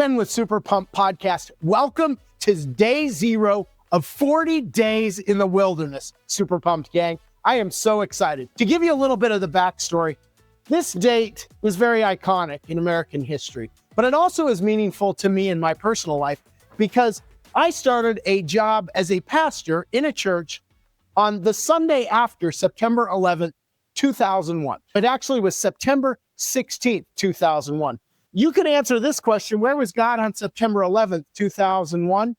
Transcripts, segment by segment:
Ben with SuperPumped podcast. Welcome to day 0 of 40 days in the wilderness, SuperPumped gang. I am so excited. To give you a little bit of the backstory, this date was very iconic in American history, but it also is meaningful to me in my personal life because I started a job as a pastor in a church on the Sunday after September 11th, 2001. It actually was September 16th, 2001. You can answer this question, where was God on September 11th, 2001?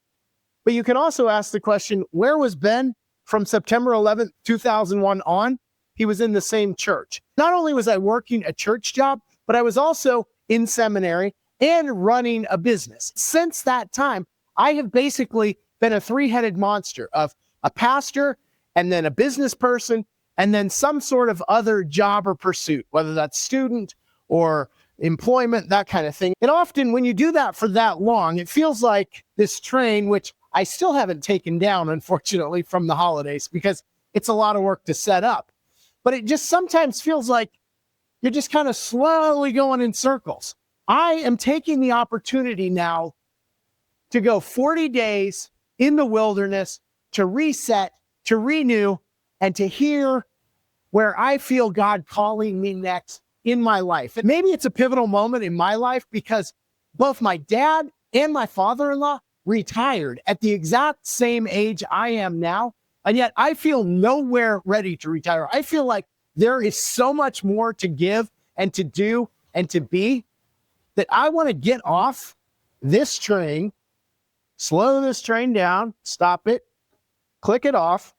But you can also ask the question, where was Ben from September 11th, 2001 on? He was in the same church. Not only was I working a church job, but I was also in seminary and running a business. Since that time, I have basically been a three-headed monster of a pastor and then a business person and then some sort of other job or pursuit, whether that's student or employment, that kind of thing. And often when you do that for that long, it feels like this train, which I still haven't taken down, unfortunately, from the holidays because it's a lot of work to set up. But it just sometimes feels like you're just kind of slowly going in circles. I am taking the opportunity now to go 40 days in the wilderness to reset, to renew, and to hear where I feel God calling me next in my life. And maybe it's a pivotal moment in my life because both my dad and my father-in-law retired at the exact same age I am now. And yet I feel nowhere ready to retire. I feel like there is so much more to give and to do and to be that I want to get off this train, slow this train down, stop it, click it off,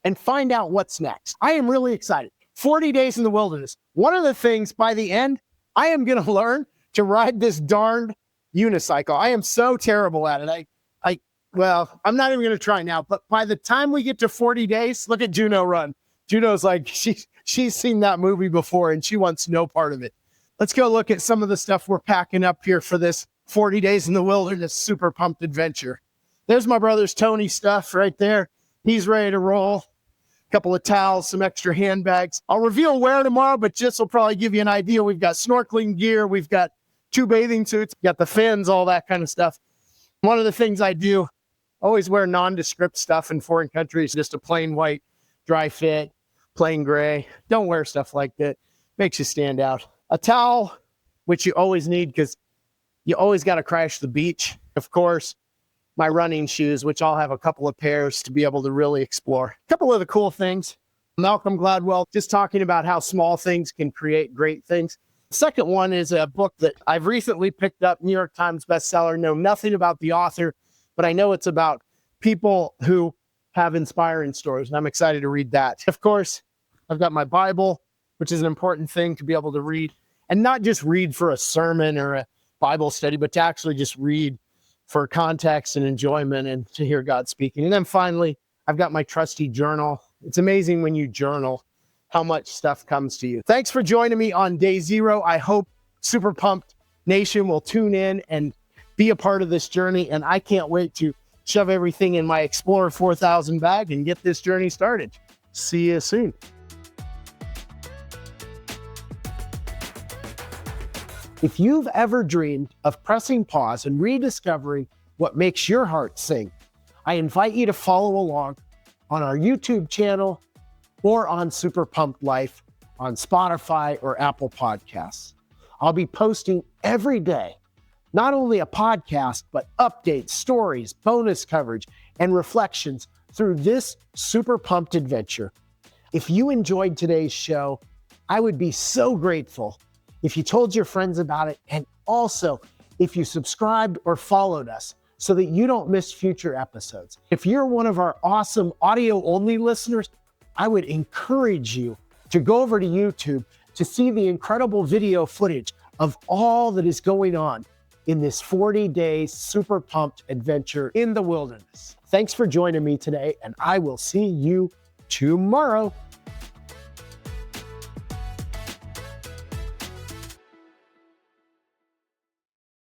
and find out what's next. I am really excited. 40 days in the wilderness. One of the things by the end, I am going to learn to ride this darned unicycle. I am so terrible at it. Well, I'm not even going to try now, but by the time we get to 40 days, look at Juno run. Juno's like, she's seen that movie before and she wants no part of it. Let's go look at some of the stuff we're packing up here for this 40 days in the wilderness super pumped adventure. There's my brother's Tony stuff right there. He's ready to roll. Couple of towels, some extra handbags. I'll reveal where tomorrow, but just will probably give you an idea. We've got snorkeling gear. We've got 2 bathing suits, got the fins, all that kind of stuff. One of the things I do, always wear nondescript stuff in foreign countries, just a plain white, dry fit, plain gray. Don't wear stuff like that. Makes you stand out. A towel, which you always need because you always got to crash the beach. Of course, my running shoes, which I'll have a couple of pairs to be able to really explore. A couple of the cool things. Malcolm Gladwell just talking about how small things can create great things. The second one is a book that I've recently picked up, New York Times bestseller. Know nothing about the author, but I know it's about people who have inspiring stories, and I'm excited to read that. Of course, I've got my Bible, which is an important thing to be able to read, and not just read for a sermon or a Bible study, but to actually just read for context and enjoyment and to hear God speaking. And then finally, I've got my trusty journal. It's amazing when you journal how much stuff comes to you. Thanks for joining me on day 0. I hope Super Pumped Nation will tune in and be a part of this journey. And I can't wait to shove everything in my Explorer 4000 bag and get this journey started. See you soon. If you've ever dreamed of pressing pause and rediscovering what makes your heart sing, I invite you to follow along on our YouTube channel or on Super Pumped Life on Spotify or Apple Podcasts. I'll be posting every day, not only a podcast, but updates, stories, bonus coverage, and reflections through this super pumped adventure. If you enjoyed today's show, I would be so grateful if you told your friends about it, and also if you subscribed or followed us so that you don't miss future episodes. If you're one of our awesome audio-only listeners, I would encourage you to go over to YouTube to see the incredible video footage of all that is going on in this 40-day super pumped adventure in the wilderness. Thanks for joining me today, and I will see you tomorrow.